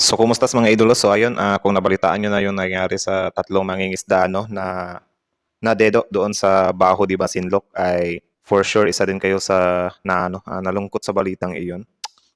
So, kumusta's mga idolo? So, ayun, kung nabalitaan nyo na yung nangyari sa tatlong mangingisda, no, na nadedo doon sa Baho di Masinloc, ay for sure isa din kayo sa nalungkot sa balitang iyon.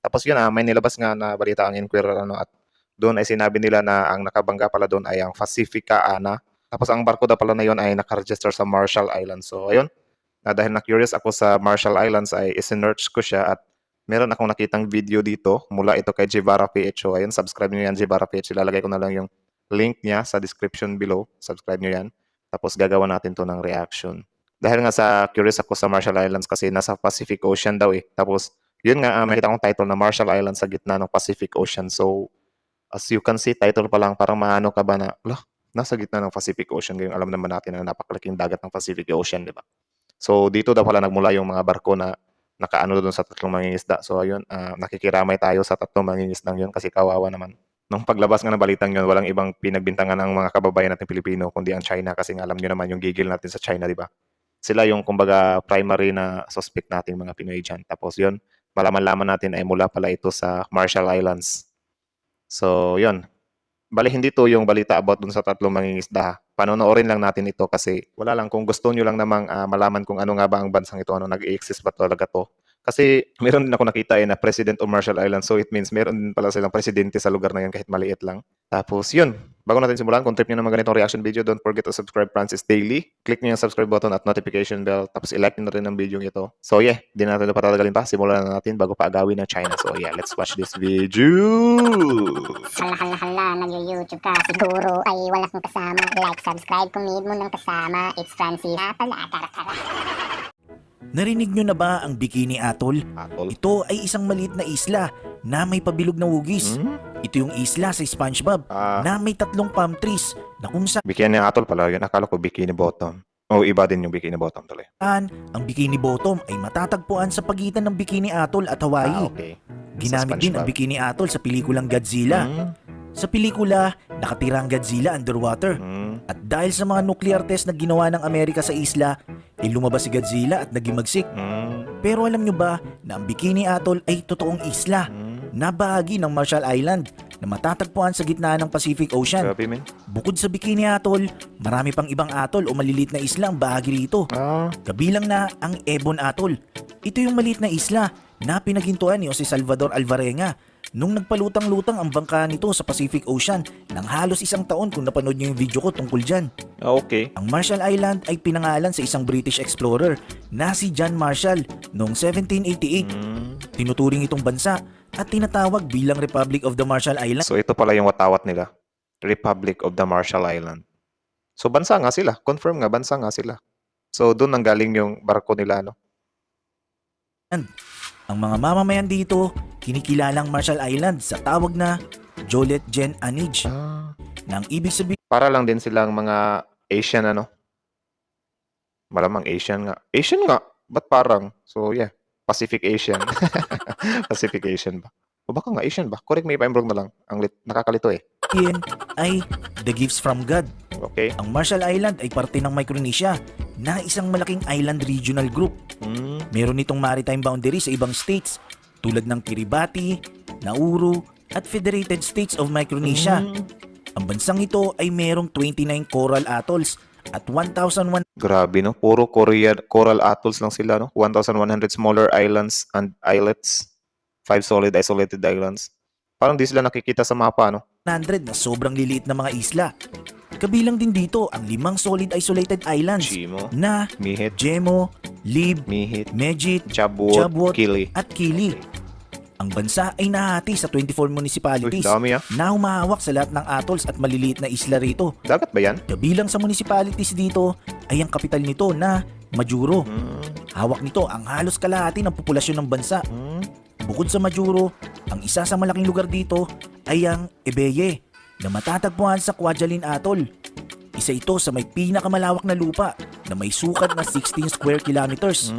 Tapos yun, may nilabas nga na balita ang Inquirer, ano, at doon ay sinabi nila na ang nakabangga pala doon ay ang Pacifica Ana. Tapos ang barko daw pala na yun ay nakaregister sa Marshall Islands. So, ayun, dahil na-curious ako sa Marshall Islands ay isinearch ko siya at meron akong nakitang video dito mula ito kay Jivara PH. So, ayun, subscribe nyo yan, Jivara PH. Ilalagay ko na lang yung link niya sa description below. Subscribe nyo yan. Tapos gagawa natin to ng reaction. Dahil nga sa curious ako sa Marshall Islands kasi nasa Pacific Ocean daw eh. Tapos, yun nga, may kita akong title na Marshall Islands sa gitna ng Pacific Ocean. So, as you can see, title pa lang, parang maano ka ba na, nasa gitna ng Pacific Ocean. Ngayon, alam naman natin na napakalaking dagat ng Pacific Ocean, di ba? So, dito daw pala nagmula yung mga barko na nakaano doon sa tatlong mangingisda. So, ayun, nakikiramay tayo sa tatlong mangingisdang yun kasi kawawa naman. Nung paglabas nga ng balitang yun, walang ibang pinagbintangan ng mga kababayan natin Pilipino kundi ang China kasi nga alam nyo naman yung gigil natin sa China, di ba? Sila yung kumbaga primary na suspect nating mga Pinoy dyan. Tapos yun, malaman-laman natin ay mula pala ito sa Marshall Islands. So, yun. Bali, hindi to yung balita about dun sa tatlong mangingisda. Panonoorin lang natin ito kasi wala lang kung gusto nyo lang namang malaman kung ano nga ba ang bansang ito, ano nag-exist ba talaga to. Kasi meron din ako nakita na President of Marshall Islands, so it means meron din pala silang presidente sa lugar na yan kahit maliit lang. Tapos yun, bago natin simulan, kung trip nyo naman ganitong reaction video, don't forget to subscribe Francis Daily. Click nyo yung subscribe button at notification bell, tapos i-like nyo na rin ang video ito. So yeah, di natin ito patatagalin pa, simulan na natin bago pa agawin ng China. So yeah, let's watch this video! Hala, nag-YouTube ka. Siguro ay wala kang kasama. Like, subscribe kung need mo ng kasama. It's Francis. Pala, tara. Narinig nyo na ba ang Bikini Atoll? Atol. Ito ay isang maliit na isla na may pabilog na hugis. Ito yung isla sa SpongeBob na may tatlong palm trees na kung Bikini Atoll pala yun. Akala ko Bikini Bottom. O iba din yung Bikini Bottom tuloy. saan ang Bikini Bottom ay matatagpuan sa pagitan ng Bikini Atoll at Hawaii. Okay. Ginamit din ang SpongeBob. Bikini Atoll sa pelikulang Godzilla. Sa pelikula, nakatira ang Godzilla underwater. At dahil sa mga nuclear test na ginawa ng Amerika sa isla, ay lumabas si Godzilla at naging magsik. Pero alam nyo ba na ang Bikini Atoll ay totoong isla na bahagi ng Marshall Island na matatagpuan sa gitna ng Pacific Ocean. Grabe, men. Bukod sa Bikini Atoll, marami pang ibang atoll o maliliit na isla ang bahagi rito. Kabilang na ang Ebon Atoll. Ito yung maliit na isla na pinaghintuan ni Jose Salvador Alvarenga nung nagpalutang-lutang ang bangka nito sa Pacific Ocean ng halos isang taon kung napanood nyo yung video ko tungkol dyan. Okay. Ang Marshall Island ay pinangalan sa isang British explorer na si John Marshall noong 1788. Tinuturing itong bansa at tinatawag bilang Republic of the Marshall Islands. So ito pala yung watawat nila. Republic of the Marshall Island. So bansa nga sila. Confirm nga, bansa nga sila. So doon nanggaling yung barko nila, no? Ang mga mamamayan dito, kinikilalang Marshall Island sa tawag na Joliet Gen Anij, na ang ibig sabihin Para lang din silang mga Asian, ano? Malamang Asian nga. Asian nga. Ba't parang? So yeah, Pacific Asian. Pacific Asian ba? O baka nga Asian ba? Correct me if I'm wrong na lang. Nakakalito eh. ay The Gifts from God. Okay. Ang Marshall Island ay parte ng Micronesia na isang malaking island regional group. Meron itong maritime boundary sa ibang states tulad ng Kiribati, Nauru at Federated States of Micronesia. Ang bansang ito ay merong 29 coral atolls at 1,100 Grabe, no? Puro coral atolls lang sila, no? 1,100 smaller islands and islets. 5 solid isolated islands. Parang di sila nakikita sa mapa, no? na sobrang liliit na mga isla. Kabilang din dito ang 5 solid isolated islands Chimo, na Mihit, Jemo, Lib, Mihit, Mejit, Chabot, Kili. at Kili. Ang bansa ay nahati sa 24 municipalities Uy, dami na humahawak sa lahat ng atolls at maliliit na isla rito. Dagat ba yan? Kabilang sa municipalities dito ay ang kapital nito na Majuro. Hawak nito ang halos kalahati ng populasyon ng bansa. Bukod sa Majuro, ang isa sa malaking lugar dito ay ang Ebeye na matatagpuan sa Kwajalein Atoll. Isa ito sa may pinakamalawak na lupa na may sukat na 16 square kilometers.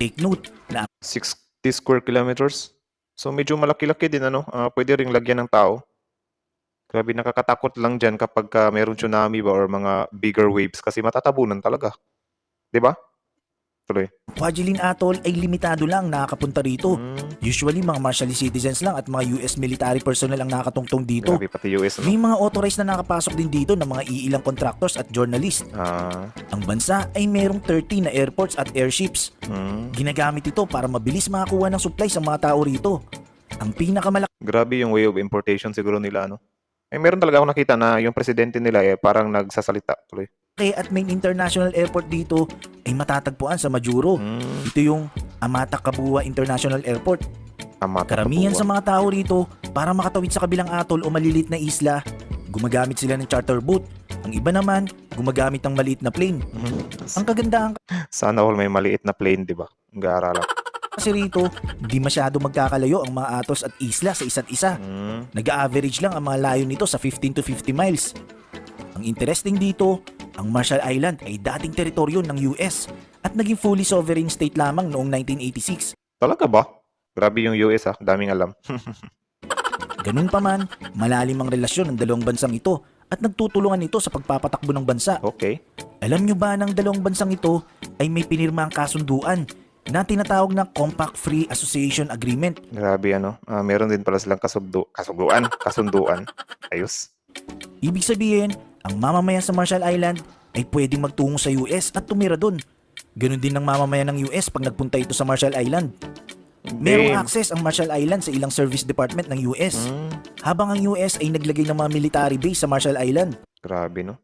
Take note na 60 square kilometers. So medyo malaki-laki din, ano? Pwede ring lagyan ng tao. Grabe, nakakatakot lang dyan kapag mayroong tsunami ba or mga bigger waves kasi matatabunan talaga. 'Di ba? Tuloy. Kwajalein Atoll ay limitado lang nakakapunta rito. Usually mga Marshallese citizens lang at mga US military personnel ang nakatungtong dito. Grabe pati US, no? May mga authorized na nakapasok din dito ng mga iilang contractors at journalist. Ah, Ang bansa ay merong 30 na airports at airships. Ginagamit ito para mabilis makakuha ng supplies ang mga tao rito. Ang pinakamalaki grabe yung way of importation siguro nila, ano? Eh, meron talaga ako nakita na yung presidente nila parang nagsasalita. Tuloy. at main international airport dito ay matatagpuan sa Majuro. Ito yung Amata Kabua International Airport. Karamihan sa mga tao rito, para makatawid sa kabilang atol o malilit na isla, gumagamit sila ng charter boat. Ang iba naman, gumagamit ng maliit na plane. Ang kagandahan Sana all may maliit na plane, di ba? Ang gaara lang. kasi rito, di masyado magkakalayo ang mga atos at isla sa isa't isa. Nag-average lang ang mga layo nito sa 15 to 50 miles. Ang interesting dito, ang Marshall Island ay dating teritoryo ng US at naging fully sovereign state lamang noong 1986. Talaga ba? Grabe yung US, daming alam. Ganun pa man, malalim ang relasyon ng dalawang bansang ito at nagtutulungan ito sa pagpapatakbo ng bansa. Okay. Alam nyo ba ng dalawang bansang ito ay may pinirmang kasunduan na tinatawag na Compact Free Association Agreement. Grabe, ano? Meron din pala silang kasunduan. Ayos. Ibig sabihin, ang mamamayan sa Marshall Island ay pwedeng magtungo sa US at tumira dun. Ganun din ang mamamayan ng US pag nagpunta ito sa Marshall Island. Merong Damn. access ang Marshall Island sa ilang service department ng US, habang ang US ay naglagay ng mga military base sa Marshall Island. Grabe, no?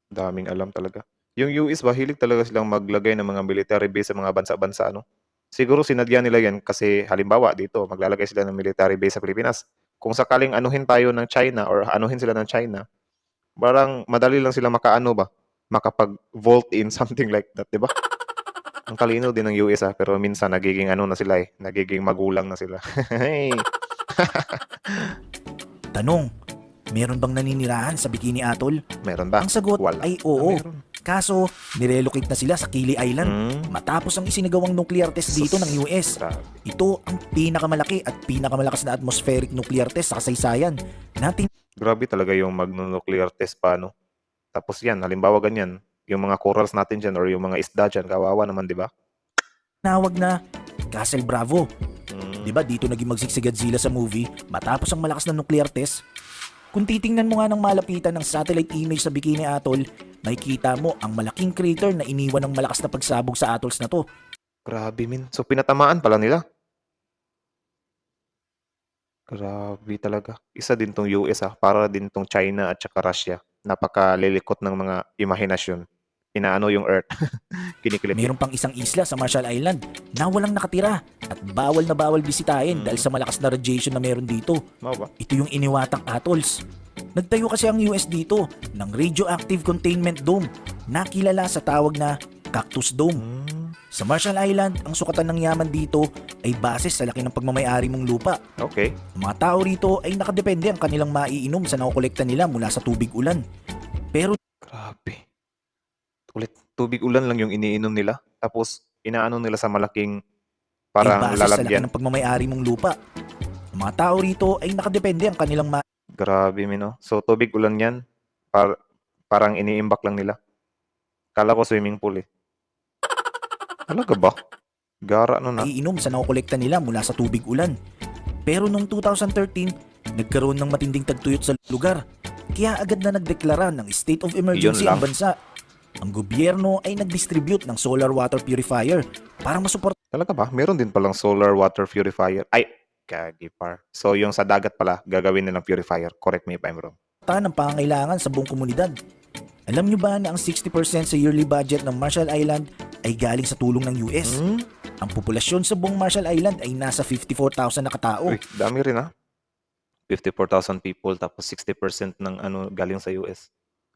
Daming alam talaga. Yung US ba, hilig talaga silang maglagay ng mga military base sa mga bansa-bansa, ano? Siguro sinadya nila yan kasi halimbawa dito, maglalagay sila ng military base sa Pilipinas. Kung sakaling anuhin tayo ng China or anuhin sila ng China, parang madali lang sila makapag-vault in something like that, di ba? Ang talino din ng US, pero minsan nagiging ano na sila nagiging magulang na sila. Hey. Tanong, meron bang naninirahan sa Bikini Atoll? Meron ba? Ang sagot Wala. ay oo. Meron. Kaso, nirelocate na sila sa Kili Island matapos ang isinagawang nuclear test dito ng US. Grabe. Ito ang pinakamalaki at pinakamalakas na atmospheric nuclear test sa kasaysayan. Grabe talaga yung magno-nuclear test pa, no? Tapos yan, halimbawa ganyan, yung mga corals natin dyan or yung mga isda dyan, kawawa naman, di ba? Tinawag na Castle Bravo. Diba dito naging magsiksik Godzilla sa movie matapos ang malakas na nuclear test? Kung titingnan mo nga ng malapitan ng satellite image sa Bikini Atoll, makikita mo ang malaking crater na iniwan ng malakas na pagsabog sa atolls na to. Grabe, min. So, pinatamaan pala nila. Grabe talaga. Isa din tong US, para din tong China at saka Russia. Napakalilikot ng mga imahinasyon. Inaano yung Earth. Kinikilit. Meron pang isang isla sa Marshall Island na walang nakatira at bawal na bawal bisitahin dahil sa malakas na radiation na meron dito. Mau ba? Ito yung Iniwatang Atolls. Nagtayo kasi ang US dito ng Radioactive Containment Dome na kilala sa tawag na Cactus Dome. Sa Marshall Island, ang sukatan ng yaman dito ay base sa laki ng pagmamayari mong lupa. Okay. Ang mga tao rito ay nakadepende ang kanilang maiinom sa nakukolekta nila mula sa tubig ulan. Pero Grabe. Ulit, tubig ulan lang yung iniinom nila. Tapos, inaano nila sa malaking ay parang base sa laki lalagyan. ng pagmamayari mong lupa. Ang mga tao rito ay nakadepende ang kanilang Grabe, mino. So, tubig ulan yan. Parang iniimbak lang nila. Kala ko swimming pool, Talaga ba? Gara na. maiinom sa nakukolekta nila mula sa tubig ulan. Pero noong 2013, nagkaroon ng matinding tagtuyot sa lugar. Kaya agad na nagdeklara ng state of emergency Yun lang. ang bansa. Ang gobyerno ay nag-distribute ng solar water purifier para masuportahan Talaga ba? Meron din palang solar water purifier. Ay, kagipar. So, yung sa dagat pala, gagawin nilang purifier. Correct me if I'm wrong. ng pangangailangan sa buong komunidad. Alam nyo ba na ang 60% sa yearly budget ng Marshall Island ay galing sa tulong ng US? Ang populasyon sa buong Marshall Island ay nasa 54,000 na katao. Uy, dami rin 54,000 people tapos 60% ng galing sa US.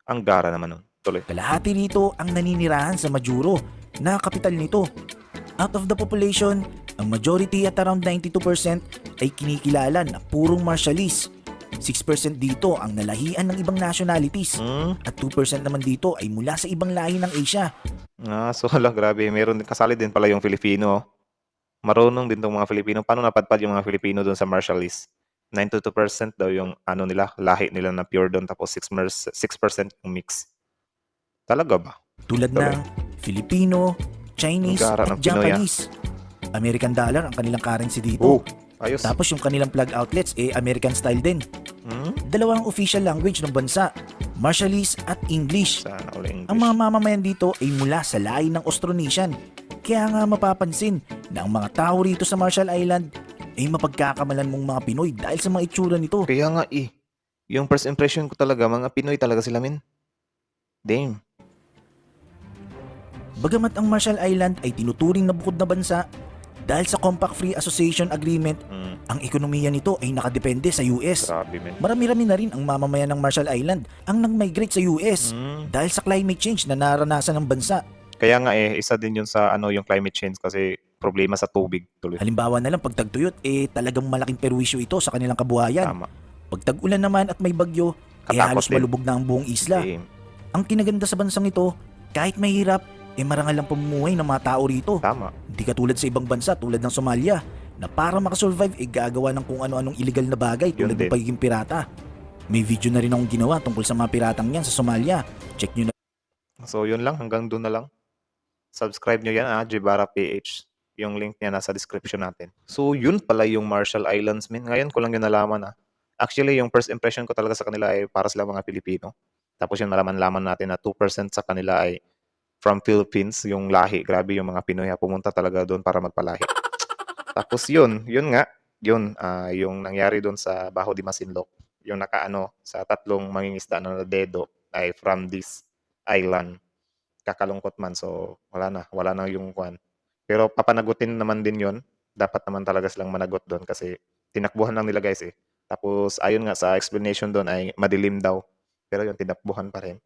Ang gara naman nun. Tuloy. Kalahati rito ang naninirahan sa Majuro na kapital nito. Out of the population, ang majority at around 92% ay kinikilala na purong Marshallese. 6% dito ang nalahian ng ibang nationalities at 2% naman dito ay mula sa ibang lahi ng Asia. So grabe. Meron din, kasali din pala yung Filipino. Marunong din tong mga Filipino. Paano napadpad yung mga Filipino doon sa Marshallese? 92% daw yung nila, lahi nila na pure doon, tapos 6% yung mix. Talaga ba? Tulad ng Filipino, Chinese Gara at ng Pinoy, Japanese. American dollar ang kanilang currency dito. Oh, ayos. Tapos yung kanilang plug outlets American style din. Dalawang official language ng bansa, Marshallese at English. Sana all English. Ang mga mamamayan dito ay mula sa lahi ng Austronesian. Kaya nga mapapansin na ang mga tao rito sa Marshall Island ay mapagkakamalan mong mga Pinoy dahil sa mga itsura nito. Kaya nga yung first impression ko talaga, mga Pinoy talaga sila, men. Damn. Bagamat ang Marshall Island ay tinuturing na bukod na bansa, dahil sa Compact Free Association Agreement, ang ekonomiya nito ay nakadepende sa US. Grabe, men. Marami-rami na rin ang mamamayan ng Marshall Island ang nag-migrate sa US dahil sa climate change na naranasan ng bansa. Kaya nga isa din yun sa yung climate change kasi problema sa tubig tuloy. Halimbawa na lang pag tagtuyot, talagang malaking perwisyo ito sa kanilang kabuhayan. Tama. Pag tag-ulan naman at may bagyo, Katakot halos din. malubog na ang buong isla. Damn. Ang kinaganda sa bansang ito, kahit mahirap, marangal ang pamumuhay ng mga tao rito. Tama. Hindi katulad sa ibang bansa tulad ng Somalia na para makasurvive gagawa ng kung ano-anong illegal na bagay tulad Yun ng din. pagiging pirata. May video na rin akong ginawa tungkol sa mga piratang yan sa Somalia. Check nyo na. So yun lang, hanggang doon na lang. Subscribe nyo yan, Jibara PH. Yung link niya nasa description natin. So yun pala yung Marshall Islands, men. Ngayon ko lang yun nalaman. Actually, yung first impression ko talaga sa kanila ay para sila mga Pilipino. Tapos yung nalaman-laman natin na 2% sa kanila ay from Philippines, yung lahi. Grabe yung mga Pinoy pumunta talaga doon para magpalahi. Tapos yun nga, yung nangyari doon sa Baho de Masinloc, yung nakaano sa tatlong mangingisda na dedo ay from this island. Kakalungkot man, so wala na yung kwan. Pero papanagutin naman din yon. Dapat naman talaga silang managot doon kasi tinakbuhan lang nila, guys. Tapos ayon nga sa explanation doon ay madilim daw. Pero yung tinakbuhan pa rin.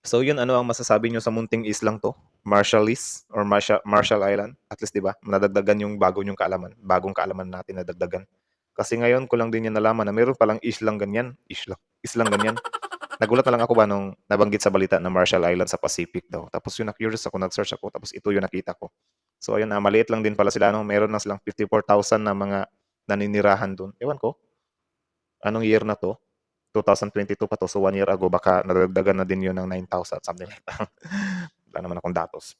So yun, ano ang masasabi nyo sa munting islang to? Marshallese or Marshall Island? At least, di ba? Nadagdagan yung bagong kaalaman natin nadagdagan. Kasi ngayon ko lang din yan nalaman na meron palang islang ganyan. Islang ganyan. Nagulat na lang ako ba nung nabanggit sa balita na Marshall Island sa Pacific daw. Tapos yun, na-curious ako, nag-search ako, tapos ito yung nakita ko. So ayun, maliit lang din pala sila. Meron na silang 54,000 na mga naninirahan doon. Ewan ko, anong year na to? 2022 pa to, so 1 year ago, baka nadagdagan na din yun ng 9,000, something like that. Wala naman akong datos.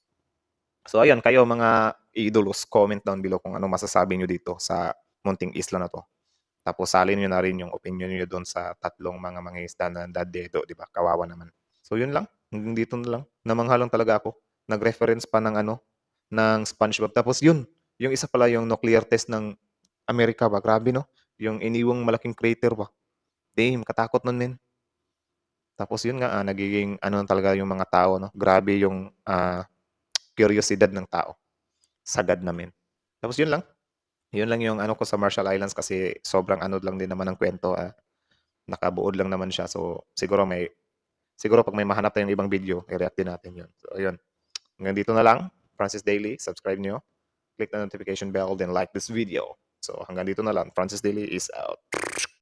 So ayun, kayo mga idolos, comment down below kung ano masasabi nyo dito sa munting isla na to. Tapos salin nyo na rin yung opinion nyo doon sa tatlong mga mangingisda na dadedo, di ba? Kawawa naman. So yun lang, hanggang dito na lang. Namangha lang talaga ako. Nag-reference pa ng ng SpongeBob. Tapos yun, yung isa pala yung nuclear test ng Amerika ba? Grabe, no? Yung iniwang malaking crater ba? Damn, katakot nun, men. Tapos yun nga, nagiging talaga yung mga tao, no? Grabe yung curiosidad ng tao. Sagad namin. Tapos yun lang. Yun lang yung ko sa Marshall Islands kasi sobrang lang din naman ng kwento. Nakabuod lang naman siya. So siguro pag may mahanap tayong ibang video, i-react din natin yun. So ayun. Hanggang dito na lang. Francis Daily, subscribe nyo. Click the notification bell, then like this video. So hanggang dito na lang. Francis Daily is out.